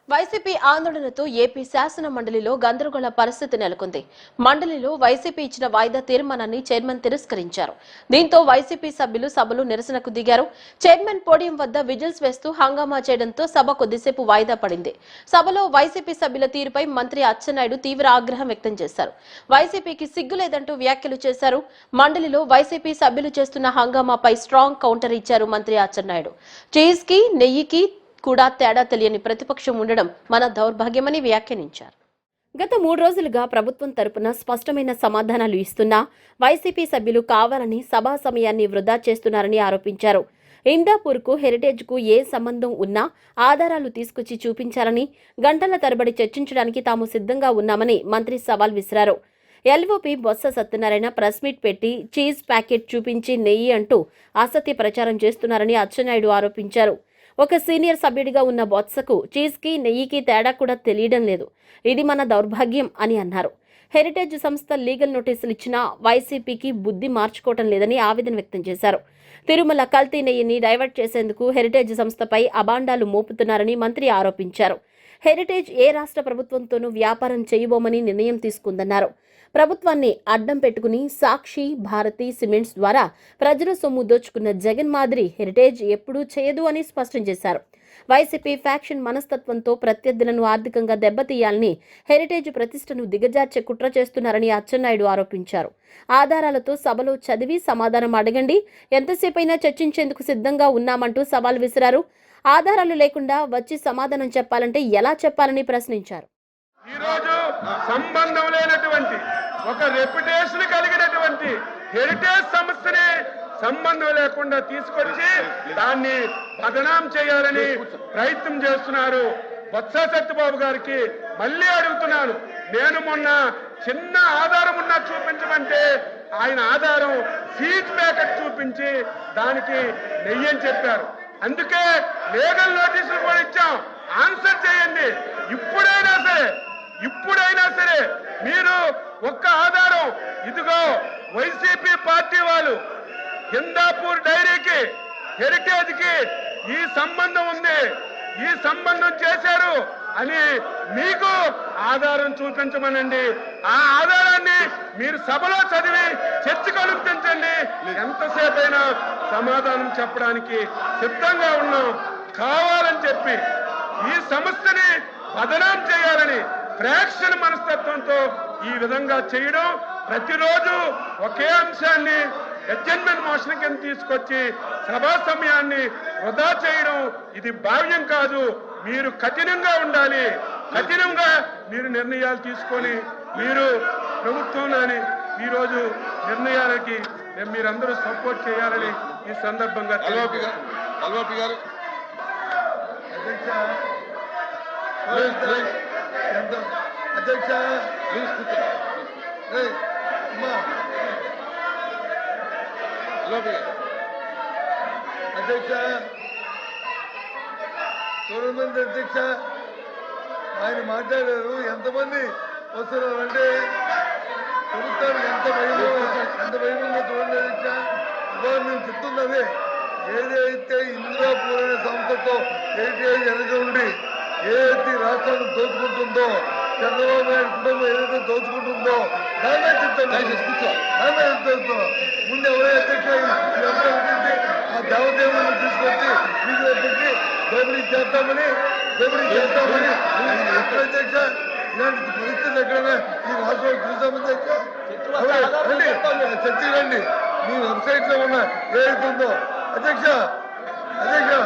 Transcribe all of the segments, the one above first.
YCP ఆందోళనతో AP శాసన మండలిలో గందరగోళ పరిస్థితి నెలకొంది. మండలిలో వైసీపీ ఇచ్చిన వాయిదా తీర్మానాన్ని చైర్మన్ తిరస్కరించారు. దీంతో వైసీపీ సభ్యులు సభలో నిరసనకు దిగారు. చైర్మన్ పోడియం వద్ద విజిల్స్ వేస్తూ హంగామా చేయడంతో సభ కొద్దిసేపు వాయిదా పడింది. సభలో వైసీపీ సభ్యుల తీరుపై మంత్రి అచ్చెన్నాయుడు తీవ్ర ఆగ్రహం వ్యక్తం చేశారు. వైసీపీకి సిగ్గులేదంటూ వ్యాఖ్యలు చేశారు. మండలిలో వైసీపీ సభ్యులు చేస్తున్న హంగామాపై స్ట్రాంగ్ కౌంటర్ ఇచ్చారు మంత్రి అచ్చెన్నాయుడు. చీజ్ కి నెయ్యికి కూడా తేడా తెలియని ప్రతిపక్షం ఉండడం మన దౌర్భాగ్యమని వ్యాఖ్యానించారు. గత 3 రోజులుగా ప్రభుత్వం తరపున స్పష్టమైన సమాధానాలు ఇస్తున్నా వైసీపీ సభ్యులు కావాలని సభా సమయాన్ని వృధా చేస్తున్నారని ఆరోపించారు. ఇందాపూర్కు హెరిటేజ్కు ఏ సంబంధం ఉన్నా ఆధారాలు తీసుకొచ్చి చూపించాలని, గంటల తరబడి చర్చించడానికి తాము సిద్ధంగా ఉన్నామని మంత్రి సవాల్ విసిరారు. LOP Botsa Satyanarayana press meet పెట్టి చీజ్ ప్యాకెట్ చూపించి నెయ్యి అంటూ అసత్య ప్రచారం చేస్తున్నారని అచ్చెన్నాయుడు ఆరోపించారు. ఒక సీనియర్ సభ్యుడిగా ఉన్న బొత్సకు చీజ్కి నెయ్యికి తేడా కూడా తెలియడం లేదు. ఇది మన దౌర్భాగ్యం అని అన్నారు. హెరిటేజ్ సంస్థ లీగల్ నోటీసులు ఇచ్చినా వైసీపీకి బుద్ధి మార్చుకోవటం లేదని ఆవేదన వ్యక్తం చేశారు. తిరుమల కల్తీ నెయ్యిని డైవర్ట్ చేసేందుకు హెరిటేజ్ సంస్థపై అబాండాలు మోపుతున్నారని మంత్రి ఆరోపించారు. హెరిటేజ్ ఏ రాష్ట్ర ప్రభుత్వంతోనూ వ్యాపారం చేయబోమని నిర్ణయం తీసుకుందన్నారు. ప్రభుత్వాన్ని అడ్డం పెట్టుకుని సాక్షి, భారతి సిమెంట్స్ ద్వారా ప్రజల సొమ్ము దోచుకున్న జగన్ మాదిరి హెరిటేజ్ ఎప్పుడూ చేయదు అని స్పష్టం చేశారు. వైసీపీ ఫ్యాక్షన్ మనస్తత్వంతో ప్రత్యర్థులను ఆర్థికంగా దెబ్బతీయాలని హెరిటేజ్ ప్రతిష్టను దిగజార్చే కుట్ర చేస్తున్నారని అచ్చెన్నాయుడు ఆరోపించారు. ఆధారాలతో సభలో చదివి సమాధానం అడగండి, ఎంతసేపైనా చర్చించేందుకు సిద్ధంగా ఉన్నామంటూ సవాల్ విసిరారు. ఆధారాలు లేకుండా వచ్చి సమాధానం చెప్పాలంటే ఎలా చెప్పాలని ప్రశ్నించారు. సంబంధం లేనటువంటి ఒక రెప్యుటేషన్ కలిగినటువంటి హెరిటేజ్ సంస్థని సంబంధం లేకుండా తీసుకొచ్చి దాన్ని బదనాం చేయాలని ప్రయత్నం చేస్తున్నారు. బొత్స సత్యబాబు గారికి మళ్ళీ అడుగుతున్నాను, నేను మొన్న చిన్న ఆధారం ఉన్నా చూపించమంటే ఆయన ఆధారం సీజ్ ప్యాకెట్ చూపించి దానికి నెయ్యి అని చెప్పారు. అందుకే లీగల్ నోటీసులు కూడా ఇచ్చాం. ఆన్సర్ చేయండి. ఇప్పుడైనా సరే మీరు ఒక్క ఆధారం, ఇదిగో వైసీపీ పార్టీ వాళ్ళు హిందాపూర్ డైరీకి హెరిటేజ్ కి ఈ సంబంధం ఉంది, ఈ సంబంధం చేశారు అని మీకు ఆధారం చూపించమనండి. ఆ ఆధారాన్ని మీరు సభలో చదివి చర్చకు అనుమతించండి. ఎంతసేపైనా సమాధానం చెప్పడానికి సిద్ధంగా ఉన్నాం. కావాలని చెప్పి ఈ సంస్థని బదనాం చేయాలని ఫ్రాక్షన్ మనస్తత్వంతో ఈ విధంగా చేయడం, ప్రతిరోజు ఒకే అంశాన్ని అడ్జర్న్మెంట్ మోషన్ కింద తీసుకొచ్చి సభా సమయాన్ని వృధా చేయడం ఇది భావ్యం కాదు. మీరు కఠినంగా ఉండాలి. కఠినంగా మీరు నిర్ణయాలు తీసుకొని మీరు ప్రభుత్వంలోని ఈరోజు నిర్ణయాలకి మీరందరూ సపోర్ట్ చేయాలని ఈ సందర్భంగా అధ్యక్ష అధ్యక్ష చూడమంది అధ్యక్ష ఆయన మాట్లాడారు. ఎంతమంది వస్తున్నారంటే ప్రభుత్వానికి ఎంత భయంగా చూడండి అధ్యక్ష. ఇవాళ మేము చెప్తున్నది ఏదైతే ఇందిరాపూర్ అనే సంస్థతో హెరిటేజ్ వెనక ఉండి ఏదైతే రాష్ట్రాన్ని దోచుకుంటుందో, చంద్రబాబు నాయుడు కుటుంబం ఏదైతే దోచుకుంటుందో దాన్నే చెప్తాను. ముందు ఎవరైతే అధ్యక్ష ఆ దేవదేవులను తీసుకొచ్చి వీధిలో పెట్టి దోపిడీ చేస్తామని ఎక్కడ అధ్యక్ష ఇలాంటి పరిస్థితులు ఎక్కడైనా ఈ రాష్ట్రంలో చూసామని చర్చ రండి. మీ వెబ్సైట్ లో ఉన్న ఏదైతుందో అధ్యక్ష ఇదో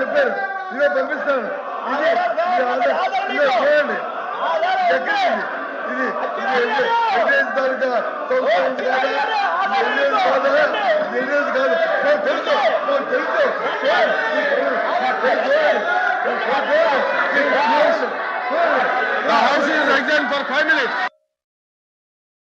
చెప్పారు, ఇదో పంపిస్తాను. ఇది చేయండి. ఇది తాలూకా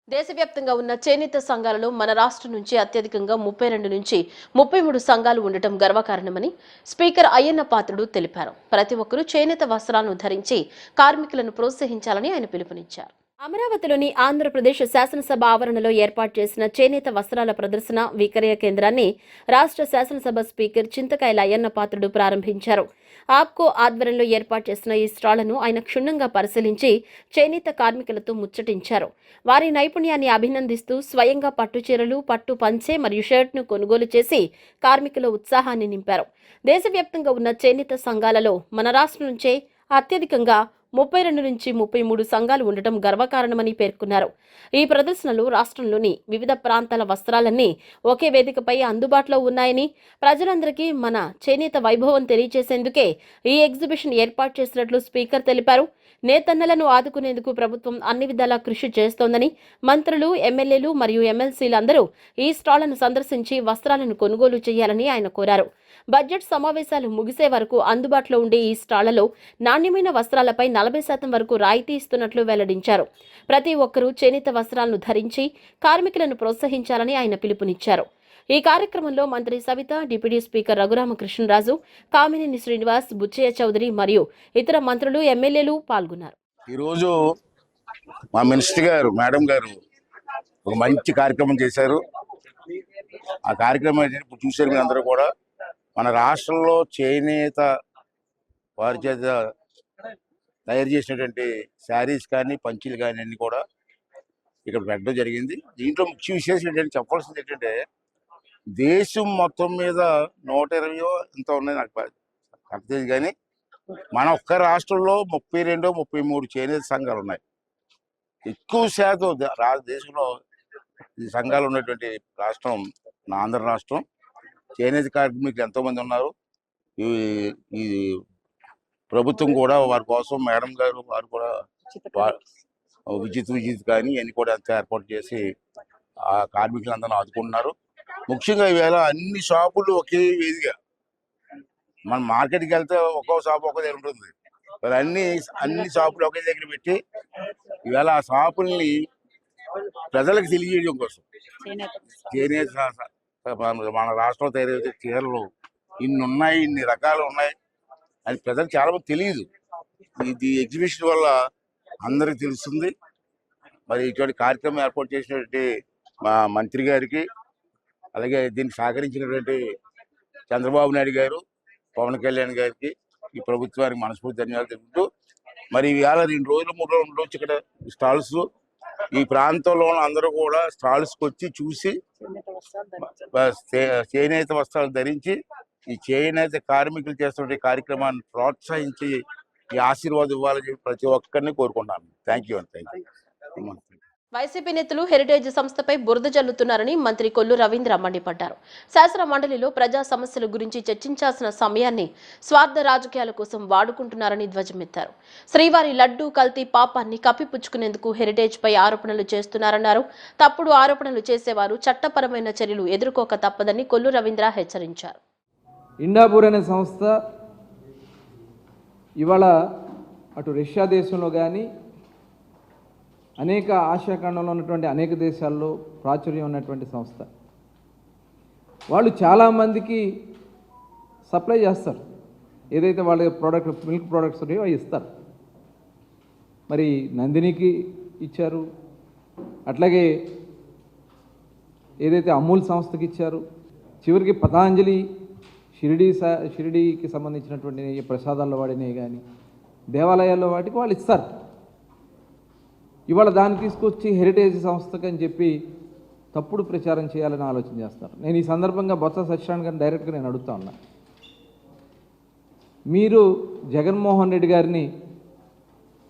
దేశవ్యాప్తంగా ఉన్న చేనేత సంఘాలలో మన రాష్ట్రం నుంచి అత్యధికంగా 32 నుంచి 33 సంఘాలు ఉండటం గర్వకారణమని స్పీకర్ అయ్యన్న పాత్రుడు తెలిపారు. ప్రతి ఒక్కరూ చేనేత వస్త్రాలను ధరించి కార్మికులను ప్రోత్సహించాలని ఆయన పిలుపునిచ్చారు. అమరావతిలోని ఆంధ్రప్రదేశ్ శాసనసభ ఆవరణలో ఏర్పాటు చేసిన చేనేత వస్త్రాల ప్రదర్శన విక్రయ కేంద్రాన్ని రాష్ట్ర శాసనసభ స్పీకర్ చింతకాయల అయ్యన్న పాత్రుడు ప్రారంభించారు. ఆప్కో ఆధ్వర్యంలో ఏర్పాటు చేసిన ఈ స్టాళ్లను ఆయన క్షుణ్ణంగా పరిశీలించి చేనేత కార్మికులతో ముచ్చటించారు. వారి నైపుణ్యాన్ని అభినందిస్తూ స్వయంగా పట్టుచీరలు, పట్టు పంచె మరియు షర్ట్ను కొనుగోలు చేసి కార్మికుల ఉత్సాహాన్ని నింపారు. దేశవ్యాప్తంగా ఉన్న చేనేత సంఘాలలో మన రాష్ట్రం నుంచే అత్యధికంగా 32 నుంచి 33 సంఘాలు ఉండటం గర్వకారణమని పేర్కొన్నారు. ఈ ప్రదర్శనలో రాష్ట్రంలోని వివిధ ప్రాంతాల వస్త్రాలన్నీ ఒకే వేదికపై అందుబాటులో ఉన్నాయని, ప్రజలందరికీ మన చేనేత వైభవం తెలియజేసేందుకే ఈ ఎగ్జిబిషన్ ఏర్పాటు చేసినట్లు స్పీకర్ తెలిపారు. నేతన్నలను ఆదుకునేందుకు ప్రభుత్వం అన్ని విధాలా కృషి చేస్తోందని, మంత్రులు, ఎమ్మెల్యేలు మరియు ఎమ్మెల్సీలందరూ ఈ స్టాళ్లను సందర్శించి వస్త్రాలను కొనుగోలు చేయాలని ఆయన కోరారు. బడ్జెట్ సమావేశాలు ముగిసే వరకు అందుబాటులో ఉండే ఈ స్టాళ్లలో నాణ్యమైన వస్త్రాలపై 40% వరకు రాయితీ ఇస్తున్నట్లు వెల్లడించారు. ప్రతి ఒక్కరూ చేనేత వస్త్రాలను ధరించి కార్మికులను ప్రోత్సహించాలని ఆయన పిలుపునిచ్చారు. ఈ కార్యక్రమంలో మంత్రి సవిత, డిప్యూటీ స్పీకర్ రఘురామకృష్ణరాజు, కామినేని శ్రీనివాస్, బుచ్చయ్య చౌదరి మరియు ఇతర మంత్రులు, ఎమ్మెల్యేలు పాల్గొన్నారు. ఈరోజు మా మినిస్టర్ గారు మేడం గారు ఒక మంచి కార్యక్రమం చేశారు. ఆ కార్యక్రమం ఇప్పుడు చూశారు మీరు అందరూ కూడా. మన రాష్ట్రంలో చేనేత వారి చేత తయారు చేసినటువంటి శారీస్ కానీ, పంచీలు కానీ అన్ని కూడా ఇక్కడ పెట్టడం జరిగింది. దీంట్లో ముఖ్య విశేషం ఏంటంటే చెప్పాల్సింది ఏంటంటే, దేశం మొత్తం మీద 120 ఎంత ఉన్నాయి నాకు తెలియదు, కానీ మన ఒక్క రాష్ట్రంలో 32, 33 చేనేత సంఘాలు ఉన్నాయి. ఎక్కువ శాతం దేశంలో ఈ సంఘాలు ఉన్నటువంటి రాష్ట్రం నా ఆంధ్ర రాష్ట్రం. చేనేత కార్మికులు ఎంతోమంది ఉన్నారు. ఈ ప్రభుత్వం కూడా వారి కోసం మేడం గారు వారు కూడా విద్యుత్ కానీ అన్ని కూడా అంతా ఏర్పాటు చేసి ఆ కార్మికులందరూ ఆదుకుంటున్నారు. ముఖ్యంగా ఈవేళ అన్ని షాపులు ఒకే వేదిగా, మనం మార్కెట్కి వెళ్తే ఒక్కో షాపు ఒక్కో దగ్గర ఉంటుంది. మరి అన్ని షాపులు ఒకే దగ్గర పెట్టి ఈవేళ ఆ షాపుల్ని ప్రజలకు తెలియజేయడం కోసం చేనేత మన రాష్ట్రంలో తయారయ్యే చీరలు ఇన్ని ఉన్నాయి, ఇన్ని రకాలు ఉన్నాయి అని ప్రజలకు చాలా మంది తెలియదు. ఇది ఎగ్జిబిషన్ వల్ల అందరికి తెలుస్తుంది. మరి ఇటువంటి కార్యక్రమం ఏర్పాటు చేసినటువంటి మా మంత్రి గారికి, అలాగే దీన్ని సహకరించినటువంటి చంద్రబాబు నాయుడు గారు, పవన్ కళ్యాణ్ గారికి, ఈ ప్రభుత్వానికి మనస్ఫూర్తి ధన్యవాదాలు తెలుపుతూ, మరి ఇవాళ 2 రోజులు 3 రోజులు ఉండొచ్చు ఇక్కడ స్టాల్స్. ఈ ప్రాంతంలో అందరూ కూడా స్టాల్స్కి వచ్చి చూసి చేనేత వస్త్రాలు ధరించి ఈ చేనేత కార్మికులు చేస్తున్న కార్యక్రమాన్ని ప్రోత్సహించి ఈ ఆశీర్వాదం ఇవ్వాలని ప్రతి ఒక్కరిని కోరుకుంటున్నాను. Thank you. వైసీపీ నేతలు హెరిటేజ్ సంస్థపై బురద జల్లుతున్నారని మంత్రి కొల్లు రవీంద్ర మండిపడ్డారు. శాసన మండలిలో ప్రజా సమస్యల గురించి చర్చించాల్సిన సమయాన్ని స్వార్థ రాజకీయాల కోసం వాడుకుంటున్నారని ధ్వజమెత్తారు. శ్రీవారి లడ్డూ కల్తీ పాపాన్ని కప్పిపుచ్చుకునేందుకు హెరిటేజ్ పై ఆరోపణలు చేస్తున్నారన్నారు. తప్పుడు ఆరోపణలు చేసేవారు చట్టపరమైన చర్యలు ఎదుర్కోక తప్పదని కొల్లు రవీంద్ర హెచ్చరించారు. ఇండాపూర్ అనే సంస్థ ఇవాళ అటు రష్యా దేశంలో కానీ అనేక ఆసియా ఖండంలో ఉన్నటువంటి అనేక దేశాల్లో ప్రాచుర్యం ఉన్నటువంటి సంస్థ. వాళ్ళు చాలామందికి సప్లై చేస్తారు. ఏదైతే వాళ్ళ ప్రోడక్ట్ మిల్క్ ప్రోడక్ట్స్ ఉన్నాయో అవి ఇస్తారు. మరి నందినికి ఇచ్చారు, అట్లాగే ఏదైతే అమూల్ సంస్థకి ఇచ్చారు, చివరికి పతాంజలి షిరిడీకి సంబంధించినటువంటి ప్రసాదాల్లో వాడినవి కానీ దేవాలయాల్లో వాటికి వాళ్ళు ఇస్తారు. ఇవాళ దాన్ని తీసుకొచ్చి హెరిటేజ్ సంస్థకి అని చెప్పి తప్పుడు ప్రచారం చేయాలని ఆలోచన చేస్తారు. నేను ఈ సందర్భంగా బొత్స సత్యనారాయణ గారిని డైరెక్ట్గా నేను అడుగుతా ఉన్నా, మీరు జగన్మోహన్ రెడ్డి గారిని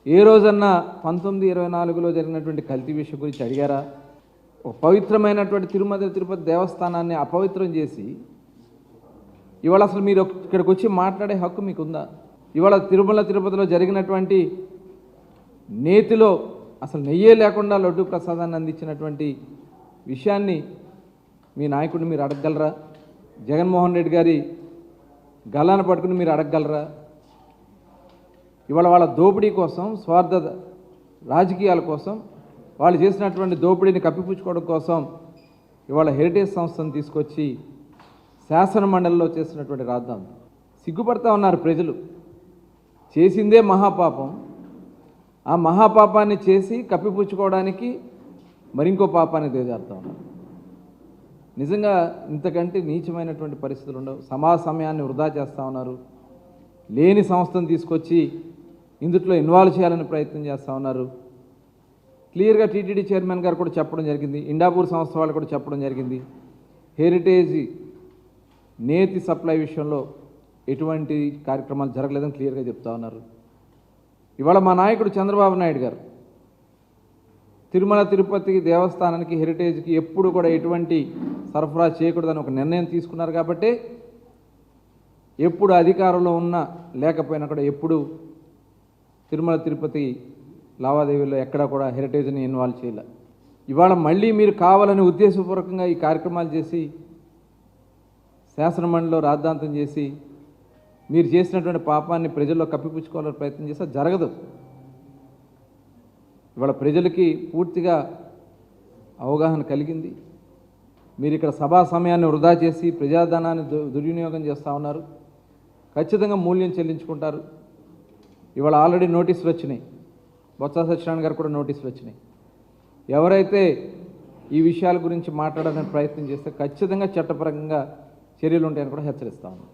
ఏ రోజన్నా 1924లో జరిగినటువంటి కల్తీ విషయం గురించి అడిగారా? ఒక పవిత్రమైనటువంటి తిరుమల తిరుపతి దేవస్థానాన్ని అపవిత్రం చేసి ఇవాళ అసలు మీరు ఇక్కడికి వచ్చి మాట్లాడే హక్కు మీకుందా? ఇవాళ తిరుమల తిరుపతిలో జరిగినటువంటి నేతిలో అసలు నెయ్యే లేకుండా లడ్డు ప్రసాదాన్ని అందించినటువంటి విషయాన్ని మీ నాయకుడిని మీరు అడగగలరా? జగన్మోహన్ రెడ్డి గారి గల్లాన్ని పట్టుకుని మీరు అడగగలరా? ఇవాళ వాళ్ళ దోపిడీ కోసం, స్వార్థ రాజకీయాల కోసం, వాళ్ళు చేసినటువంటి దోపిడీని కప్పిపుచ్చుకోవడం కోసం ఇవాళ హెరిటేజ్ సంస్థను తీసుకొచ్చి శాసన మండలిలో చేసినటువంటి రాద్ధాంతం. సిగ్గుపడతా ఉన్నారు ప్రజలు. చేసిందే మహాపాపం, ఆ మహాపాపాన్ని చేసి కప్పిపుచ్చుకోవడానికి మరింకో పాపాన్ని దిగజారుతా ఉన్నారు. నిజంగా ఇంతకంటే నీచమైనటువంటి పరిస్థితులు ఉండవు. సమయాన్ని వృధా చేస్తూ ఉన్నారు. లేని సంస్థను తీసుకొచ్చి ఇందుట్లో ఇన్వాల్వ్ చేయాలని ప్రయత్నం చేస్తూ ఉన్నారు. క్లియర్గా టీటీడీ చైర్మన్ గారు కూడా చెప్పడం జరిగింది, ఇండాపూర్ సంస్థ వాళ్ళు కూడా చెప్పడం జరిగింది, హెరిటేజ్ నేతి సప్లై విషయంలో ఎటువంటి కార్యక్రమాలు జరగలేదని క్లియర్గా చెప్తా ఉన్నారు. ఇవాళ మా నాయకుడు చంద్రబాబు నాయుడు గారు తిరుమల తిరుపతి దేవస్థానానికి హెరిటేజ్కి ఎప్పుడు కూడా ఎటువంటి సరఫరా చేయకూడదని ఒక నిర్ణయం తీసుకున్నారు. కాబట్టి ఎప్పుడు అధికారంలో ఉన్నా లేకపోయినా కూడా ఎప్పుడు తిరుమల తిరుపతి లావాదేవీల్లో ఎక్కడా కూడా హెరిటేజ్ని ఇన్వాల్వ్ చేయాలి. ఇవాళ మళ్ళీ మీరు కావాలని ఉద్దేశపూర్వకంగా ఈ కార్యక్రమాలు చేసి శాసనమండలిలో రాద్ధాంతం చేసి మీరు చేసినటువంటి పాపాన్ని ప్రజల్లో కప్పిపుచ్చుకోవాలని ప్రయత్నం చేస్తే జరగదు. ఇవాళ ప్రజలకి పూర్తిగా అవగాహన కలిగింది. మీరు ఇక్కడ సభా సమయాన్ని వృధా చేసి ప్రజాధనాన్ని దుర్వినియోగం చేస్తూ ఉన్నారు. ఖచ్చితంగా మూల్యం చెల్లించుకుంటారు. ఇవాళ ఆల్రెడీ నోటీసులు వచ్చినాయి. బొత్స సత్యనారాయణ గారు కూడా నోటీసులు వచ్చినాయి. ఎవరైతే ఈ విషయాల గురించి మాట్లాడాలని ప్రయత్నం చేస్తే ఖచ్చితంగా చట్టపరంగా చర్యలు ఉంటాయని కూడా హెచ్చరిస్తా ఉన్నాం.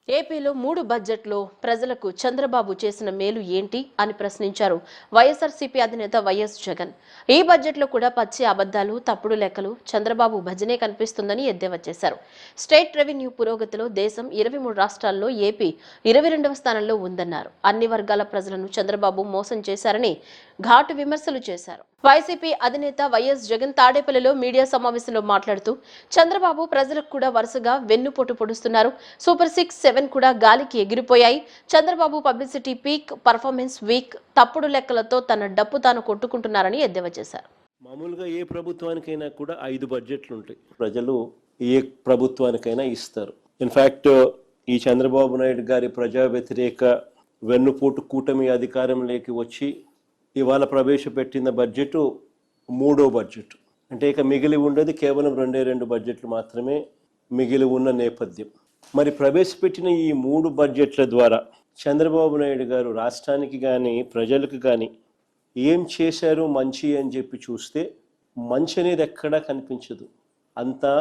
ఏపీలో 3 బడ్జెట్లో ప్రజలకు చంద్రబాబు చేసిన మేలు ఏంటి అని ప్రశ్నించారు వైఎస్ఆర్సీపీ అధినేత వైఎస్ జగన్. ఈ బడ్జెట్లో కూడా పచ్చి అబద్ధాలు, తప్పుడు లెక్కలు, చంద్రబాబు భజనే కనిపిస్తుందని ఎద్దేవా చేశారు. స్టేట్ రెవెన్యూ పురోగతిలో దేశం 23 రాష్ట్రాల్లో ఏపీ 22వ స్థానంలో ఉందన్నారు. అన్ని వర్గాల ప్రజలను చంద్రబాబు మోసం చేశారని ఘాటు విమర్శలు చేశారు. వైసీపీ అధినేత వైఎస్ జగన్ తాడేపల్లిలో మీడియా సమావేశంలో మాట్లాడుతూ చంద్రబాబు ప్రజలకు కూడా వరుసగా వెన్నుపోటు పొడుస్తున్నారు. సూపర్ 6, 7 కూడా గాలికి ఎగిరిపోయాయి. Chandrababu publicity peak, performance weak, తప్పుడు లెక్కలతో తన డప్పు తాను కొట్టుకుంటున్నారని ఎద్దేవా చేశారు. మామూలుగా ఏ ప్రభుత్వానికైనా కూడా 5 బడ్జెట్లు ఉంటాయి. ప్రజలు ఏ ప్రభుత్వానికైనా ఇస్తారు. ఇన్ఫ్యాక్ట్ ఈ చంద్రబాబు నాయుడు గారి ప్రజా వ్యతిరేక వెన్నుపోటు కూటమి అధికారంలోకి వచ్చి ఇవాళ ప్రవేశపెట్టిన బడ్జెట్ 3వ బడ్జెట్. అంటే ఇక మిగిలి ఉండేది కేవలం 2 బడ్జెట్లు మాత్రమే మిగిలి ఉన్న నేపథ్యం. మరి ప్రవేశపెట్టిన ఈ 3 బడ్జెట్ల ద్వారా చంద్రబాబు నాయుడు గారు రాష్ట్రానికి కానీ ప్రజలకు కానీ ఏం చేశారు మంచి అని చెప్పి చూస్తే మంచి అనేది ఎక్కడా కనిపించదు. అంతా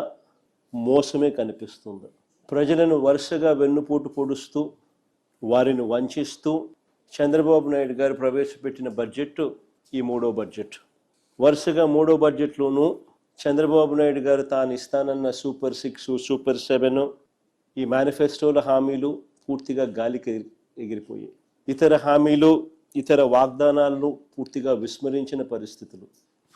మోసమే కనిపిస్తుంది. ప్రజలను వరుసగా వెన్నుపోటు పొడుస్తూ వారిని వంచిస్తూ చంద్రబాబు నాయుడు గారు ప్రవేశపెట్టిన బడ్జెట్ ఈ 3వ బడ్జెట్. వరుసగా 3వ బడ్జెట్లోనూ చంద్రబాబు నాయుడు గారు తాను ఇస్తానన్న సూపర్ 6, సూపర్ 7 ఈ మేనిఫెస్టోల హామీలు పూర్తిగా గాలికి ఎగిరిపోయాయి. ఇతర హామీలు, ఇతర వాగ్దానాలను పూర్తిగా విస్మరించిన పరిస్థితులు.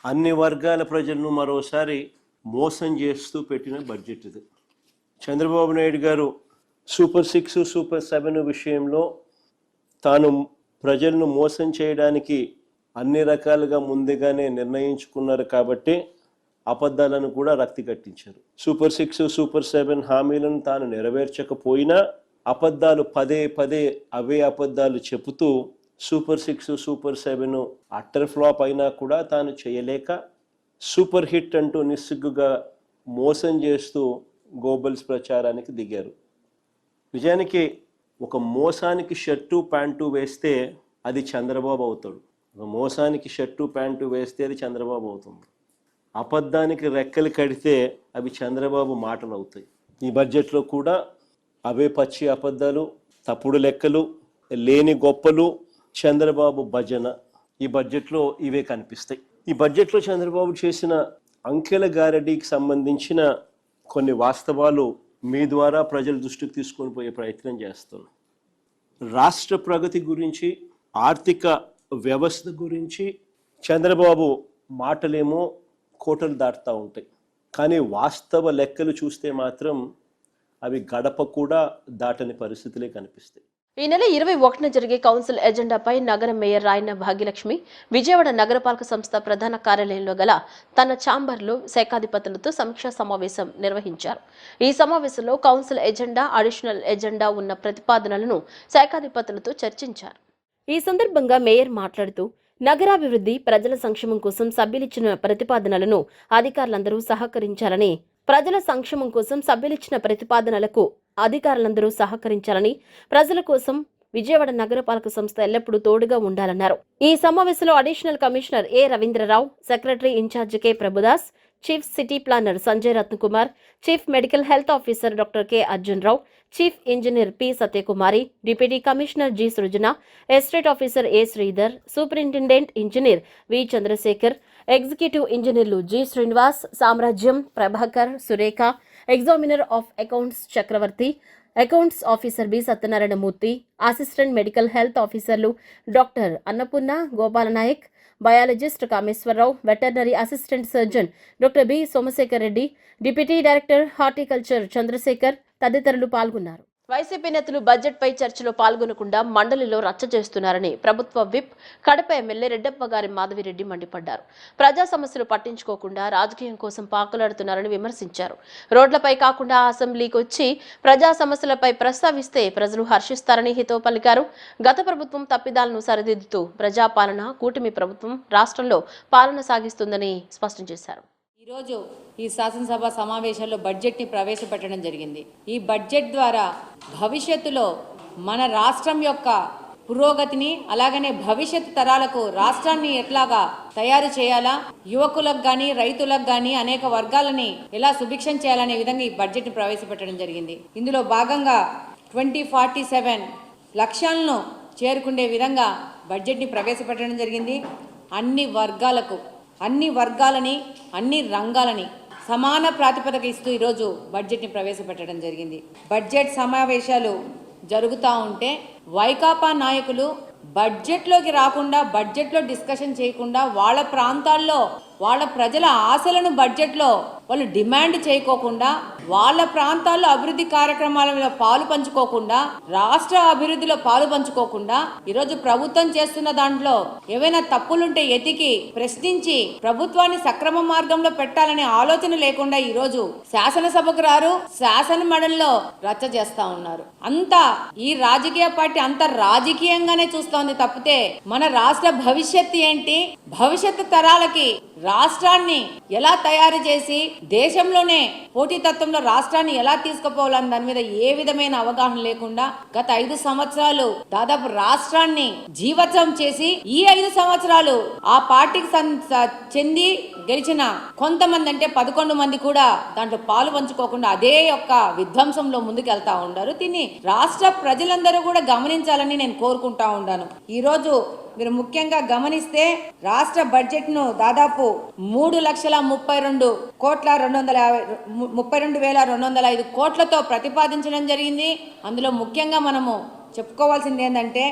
అన్ని వర్గాల ప్రజలను మరోసారి మోసం చేస్తూ పెట్టిన బడ్జెట్ ఇది. చంద్రబాబు నాయుడు గారు సూపర్ 6, సూపర్ 7 విషయంలో తాను ప్రజలను మోసం చేయడానికి అన్ని రకాలుగా ముందుగానే నిర్ణయించుకున్నారు. కాబట్టి అబద్ధాలను కూడా రక్తి కట్టించారు. సూపర్ 6, సూపర్ 7 హామీలను తాను నెరవేర్చకపోయినా అబద్ధాలు పదే అవే అబద్ధాలు చెబుతూ సూపర్ 6, సూపర్ 7 అట్టర్ ఫ్లాప్ అయినా కూడా తాను చేయలేక సూపర్ హిట్ అంటూ నిస్సిగ్గుగా మోసం చేస్తూ గోబల్స్ ప్రచారానికి దిగారు. నిజానికి ఒక మోసానికి షర్టు ప్యాంటు వేస్తే అది చంద్రబాబు అవుతాడు. ఒక మోసానికి షర్టు ప్యాంటు వేస్తే అది చంద్రబాబు అవుతుంది. అబద్ధానికి రెక్కలు కడితే అవి చంద్రబాబు మాటలు అవుతాయి. ఈ బడ్జెట్లో కూడా అవే పచ్చి అబద్ధాలు, తప్పుడు లెక్కలు, లేని గొప్పలు, చంద్రబాబు భజన ఈ బడ్జెట్లో ఇవే కనిపిస్తాయి. ఈ బడ్జెట్లో చంద్రబాబు చేసిన అంకెల గారడీకి సంబంధించిన కొన్ని వాస్తవాలు మీ ద్వారా ప్రజల దృష్టికి తీసుకొని పోయే ప్రయత్నం చేస్తున్నాం. రాష్ట్ర ప్రగతి గురించి, ఆర్థిక వ్యవస్థ గురించి చంద్రబాబు మాటలేమో కోటలు దాటుతూ ఉంటాయి. కానీ వాస్తవ లెక్కలు చూస్తే మాత్రం అవి గడప కూడా దాటని పరిస్థితులే కనిపిస్తాయి. ఈ నెల 21న జరిగే కౌన్సిల్ ఎజెండాపై నగర మేయర్ రాయన భాగ్యలక్ష్మి విజయవాడ నగరపాలక సంస్థ ప్రధాన కార్యాలయంలో గల తన ఛాంబర్లో శాఖాధిపతులతో సమీక్షా సమావేశం నిర్వహించారు. ఈ సమావేశంలో కౌన్సిల్ ఎజెండా, అడిషనల్ ఎజెండా ఉన్న ప్రతిపాదనలను శాఖాధిపతులతో చర్చించారు. ఈ సందర్భంగా మేయర్ మాట్లాడుతూ నగరాభివృద్ధి, ప్రజల సంక్షేమం కోసం సభ్యులిచ్చిన ప్రతిపాదనలను అధికారులందరూ సహకరించాలని, ప్రజల సంక్షేమం కోసం సభ్యులిచ్చిన ప్రతిపాదనలకు అధికారులందరూ సహకరించాలని, ప్రజల కోసం విజయవాడ నగరపాలక సంస్థ ఎల్లప్పుడూ తోడుగా ఉండాలన్నారు. ఈ సమావేశంలో additional commissioner A Ravindra Rao, secretary in charge K Prabhudas, chief city planner Sanjay Ratnakumar, chief medical health officer doctor K Arjun Rao, chief engineer P Satyakumari, deputy commissioner G Srujana, estate officer A Sridhar, superintendent engineer V Chandrasekhar, executive ఇంజనీర్లు G Srinivas, Samrajyam, Prabhakar, Surekha, examiner of accounts Chakravarthy, accounts officer B Satyanarayanamurthy, assistant medical health ఆఫీసర్లు doctor Annapurna Gopal Nayak, biologist Kameswara Rao, veterinary assistant surgeon doctor B Somashekar Reddy, deputy director horticulture Chandrashekar తదితరులు పాల్గొన్నారు. YCP నేతలు budget పై చర్చలో పాల్గొనకుండా మండలిలో రచ్చ చేస్తున్నారని ప్రభుత్వ విప్ కడప ఎమ్మెల్యే రెడ్డప్ప గారి మాధవిరెడ్డి మండిపడ్డారు. ప్రజా సమస్యలు పట్టించుకోకుండా రాజకీయం కోసం పాకులాడుతున్నారని విమర్శించారు. రోడ్లపై కాకుండా అసెంబ్లీకి వచ్చి ప్రజా సమస్యలపై ప్రస్తావిస్తే ప్రజలు హర్షిస్తారని హితవు పలికారు. గత ప్రభుత్వం తప్పిదాలను సరిదిద్దుతూ ప్రజాపాలన కూటమి ప్రభుత్వం రాష్ట్రంలో పాలన సాగిస్తుందని స్పష్టం చేశారు. ఈరోజు ఈ శాసనసభ సమావేశాల్లో బడ్జెట్ని ప్రవేశపెట్టడం జరిగింది. ఈ బడ్జెట్ ద్వారా భవిష్యత్తులో మన రాష్ట్రం యొక్క పురోగతిని, అలాగనే భవిష్యత్తు తరాలకు రాష్ట్రాన్ని ఎట్లాగా తయారు చేయాలా, యువకులకు కానీ రైతులకు కానీ అనేక వర్గాలని ఎలా సుభిక్షం చేయాలనే విధంగా ఈ బడ్జెట్ని ప్రవేశపెట్టడం జరిగింది. ఇందులో భాగంగా 2047 లక్ష్యాలను చేరుకునే విధంగా బడ్జెట్ని ప్రవేశపెట్టడం జరిగింది. అన్ని వర్గాలకు, అన్ని వర్గాలని, అన్ని రంగాలని సమాన ప్రాతిపదిక ఇస్తూ ఈరోజు బడ్జెట్ని ప్రవేశపెట్టడం జరిగింది. బడ్జెట్ సమావేశాలు జరుగుతూ ఉంటే వైకాపా నాయకులు బడ్జెట్లోకి రాకుండా, బడ్జెట్లో డిస్కషన్ చేయకుండా, వాళ్ళ ప్రాంతాల్లో వాళ్ళ ప్రజల ఆశలను బడ్జెట్లో వాళ్ళు డిమాండ్ చేయకోకుండా, వాళ్ళ ప్రాంతాల్లో అభివృద్ధి కార్యక్రమాలలో పాలు పంచుకోకుండా, రాష్ట్ర అభివృద్ధిలో పాలు పంచుకోకుండా ఈరోజు ప్రభుత్వం చేస్తున్న దాంట్లో ఏవైనా తప్పులుంటే ఎతికి ప్రశ్నించి ప్రభుత్వాన్ని సక్రమ మార్గంలో పెట్టాలనే ఆలోచన లేకుండా ఈరోజు శాసనసభకు రారు, శాసన మండలిలో రచ్చ చేస్తా ఉన్నారు. అంతా ఈ రాజకీయ పార్టీ అంత రాజకీయంగానే చూస్తోంది తప్పితే మన రాష్ట్ర భవిష్యత్తు ఏంటి, భవిష్యత్తు తరాలకి రాష్ట్రాన్ని ఎలా తయారు చేసి దేశంలోనే పోటీతత్వంలో రాష్ట్రాన్ని ఎలా తీసుకుపోవాలని దాని మీద ఏ విధమైన అవగాహన లేకుండా గత 5 సంవత్సరాలు దాదాపు రాష్ట్రాన్ని జీవత్సం చేసి, ఈ 5 సంవత్సరాలు ఆ పార్టీకి చెంది గెలిచిన కొంతమంది అంటే 11 మంది కూడా దాంట్లో పాలు పంచుకోకుండా అదే యొక్క విధ్వంసంలో ముందుకెళ్తా ఉన్నారు. దీన్ని రాష్ట్ర ప్రజలందరూ కూడా గమనించాలని నేను కోరుకుంటా ఉన్నాను. ఈరోజు మీరు ముఖ్యంగా గమనిస్తే రాష్ట్ర బడ్జెట్ను దాదాపు 3,32,205 కోట్లతో ప్రతిపాదించడం జరిగింది. అందులో ముఖ్యంగా మనము చెప్పుకోవాల్సింది ఏంటంటే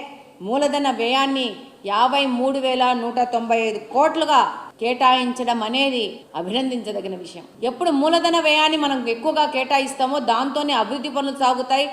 మూలధన వ్యయాన్ని 53,195 కోట్లుగా కేటాయించడం అనేది అభినందించదగిన విషయం. ఎప్పుడు మూలధన వ్యయాన్ని మనం ఎక్కువగా కేటాయిస్తామో దాంతోనే అభివృద్ధి పనులు సాగుతాయి,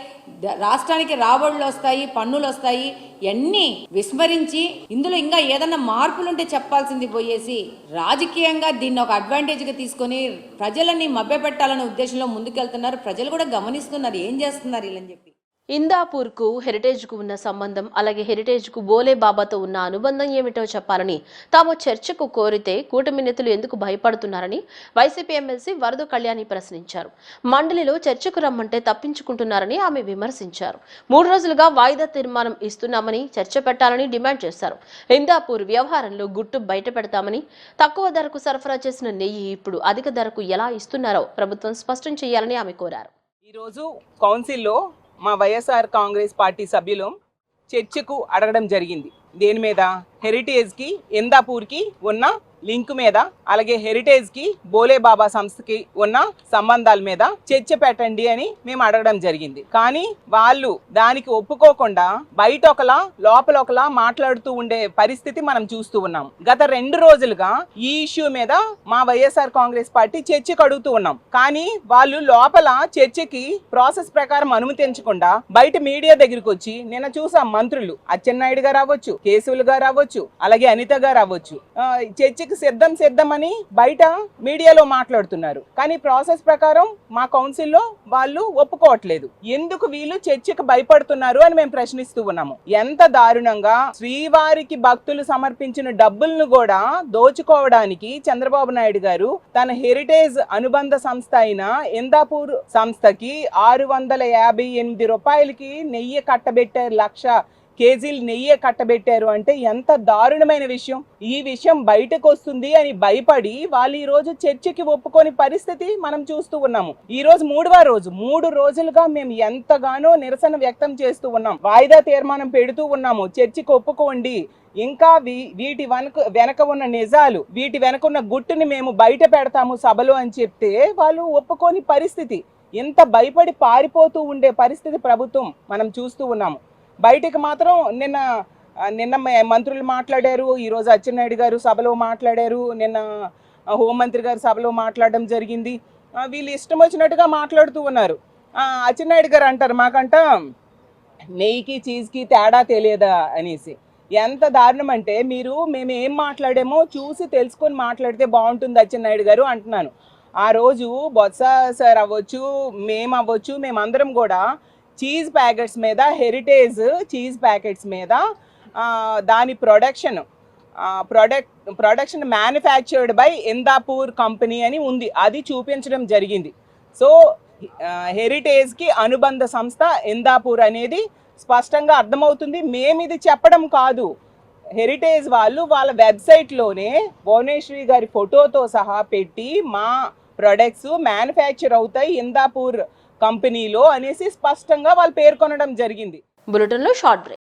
రాష్ట్రానికి రాబడులు వస్తాయి, పన్నులు వస్తాయి. ఇవన్నీ విస్మరించి ఇందులో ఇంకా ఏదైనా మార్పులుంటే చెప్పాల్సింది పోయేసి రాజకీయంగా దీన్ని ఒక అడ్వాంటేజ్గా తీసుకొని ప్రజలని మభ్యపెట్టాలనే ఉద్దేశంలో ముందుకెళ్తున్నారు. ప్రజలు కూడా గమనిస్తున్నారు ఏం చేస్తున్నారు వీళ్ళని చెప్పి. ఇందాపూర్కు హెరిటేజ్కు ఉన్న సంబంధం, అలాగే హెరిటేజ్కు బోలే బాబాతో ఉన్న అనుబంధం ఏమిటో చెప్పాలని తాము చర్చకు కోరితే కూటమి నేతలు ఎందుకు భయపడుతున్నారని వైసీపీ ఎమ్మెల్సీ వరద కళ్యాణి ప్రశ్నించారు. మండలిలో చర్చకు రమ్మంటే తప్పించుకుంటున్నారని ఆమె విమర్శించారు. 3 రోజులుగా వాయిదా తీర్మానం ఇస్తున్నామని చర్చ పెట్టాలని డిమాండ్ చేశారు. ఇందాపూర్ వ్యవహారంలో గుట్టు బయట పెడతామని, తక్కువ ధరకు సరఫరా చేసిన నెయ్యి ఇప్పుడు అధిక ధరకు ఎలా ఇస్తున్నారో ప్రభుత్వం స్పష్టం చేయాలని ఆమె కోరారు. ఈరోజు కౌన్సిల్లో మా వైఎస్ఆర్ కాంగ్రెస్ పార్టీ సభ్యులు చర్చకు అడగడం జరిగింది. దేని మీద? హెరిటేజ్కి ఇందాపూర్కి ఉన్న లింక్ మీద, అలాగే హెరిటేజ్కి బోలే బాబా సంస్థకి ఉన్న సంబంధాల మీద చర్చ పెట్టండి అని మేము అడగడం జరిగింది. కానీ వాళ్ళు దానికి ఒప్పుకోకుండా బయట ఒకలా లోపల ఒకలా మాట్లాడుతూ ఉండే పరిస్థితి మనం చూస్తూ ఉన్నాం. గత 2 రోజులుగా ఈ ఇష్యూ మీద మా వైఎస్ఆర్ కాంగ్రెస్ పార్టీ చర్చకు అడుగుతూ ఉన్నాం. కానీ వాళ్ళు లోపల చర్చకి ప్రాసెస్ ప్రకారం అనుమతించకుండా బయట మీడియా దగ్గరికి వచ్చి, నిన్న చూసాం మంత్రులు అచ్చెన్నాయుడు గారు అవ్వచ్చు, కేశవులు గారు అవ్వచ్చు, అలాగే అనిత గారు అవ్వచ్చు, చర్చకి సిద్ధం అని బయట మీడియాలో మాట్లాడుతున్నారు. కానీ ప్రాసెస్ ప్రకారం మా కౌన్సిల్లో వాళ్ళు ఒప్పుకోవట్లేదు. ఎందుకు వీళ్ళు చర్చకు భయపడుతున్నారు అని మేము ప్రశ్నిస్తూ ఉన్నాము. ఎంత దారుణంగా శ్రీవారికి భక్తులు సమర్పించిన డబ్బులను కూడా దోచుకోవడానికి చంద్రబాబు నాయుడు గారు తన హెరిటేజ్ అనుబంధ సంస్థ అయిన ఇందాపూర్ సంస్థకి 658 రూపాయలకి నెయ్యి కట్టబెట్టే 1,00,000 కేజీలు నెయ్యి కట్టబెట్టారు అంటే ఎంత దారుణమైన విషయం. ఈ విషయం బయటకు వస్తుంది అని భయపడి వాళ్ళు ఈ రోజు చర్చకి ఒప్పుకోని పరిస్థితి మనం చూస్తూ ఉన్నాము. ఈ రోజు 3వ రోజు, 3 రోజులుగా మేము ఎంతగానో నిరసన వ్యక్తం చేస్తూ ఉన్నాం. వాయిదా తీర్మానం పెడుతూ ఉన్నాము, చర్చకి ఒప్పుకోండి, ఇంకా వీటి వెనక ఉన్న నిజాలు, వీటి వెనక ఉన్న గుట్టుని మేము బయట పెడతాము సభలో అని చెప్తే వాళ్ళు ఒప్పుకోని పరిస్థితి. ఇంత భయపడి పారిపోతూ ఉండే పరిస్థితి ప్రభుత్వం మనం చూస్తూ ఉన్నాము. బయటకు మాత్రం నిన్న మంత్రులు మాట్లాడారు, ఈరోజు అచ్చెన్నాయుడు గారు సభలో మాట్లాడారు, నిన్న హోంమంత్రి గారు సభలో మాట్లాడడం జరిగింది. వీళ్ళు ఇష్టం వచ్చినట్టుగా మాట్లాడుతూ ఉన్నారు. అచ్చెన్నాయుడు గారు అంటారు మాకంట నెయ్యికి చీజ్కి తేడా తెలియదా అనేసి. ఎంత దారుణం అంటే మేము ఏం మాట్లాడామో చూసి తెలుసుకొని మాట్లాడితే బాగుంటుంది అచ్చెన్నాయుడు గారు అంటున్నాను. ఆ రోజు బొత్స సార్ అవ్వచ్చు, మేము అవ్వచ్చు, మేమందరం కూడా చీజ్ ప్యాకెట్స్ మీద, హెరిటేజ్ చీజ్ ప్యాకెట్స్ మీద దాని production manufactured by Indapur company అని ఉంది, అది చూపించడం జరిగింది. సో హెరిటేజ్కి అనుబంధ సంస్థ ఇందాపూర్ అనేది స్పష్టంగా అర్థమవుతుంది. మేము ఇది చెప్పడం కాదు, హెరిటేజ్ వాళ్ళు వాళ్ళ వెబ్సైట్లోనే భువనేశ్వరి గారి ఫోటోతో సహా పెట్టి మా ప్రొడక్ట్స్ మ్యానుఫ్యాక్చర్ అవుతాయి ఇందాపూర్ కంపెనీలో అనేసి స్పష్టంగా వాళ్ళు పేర్కొనడం జరిగింది. బులెటిన్లో షార్ట్ బ్రేక్.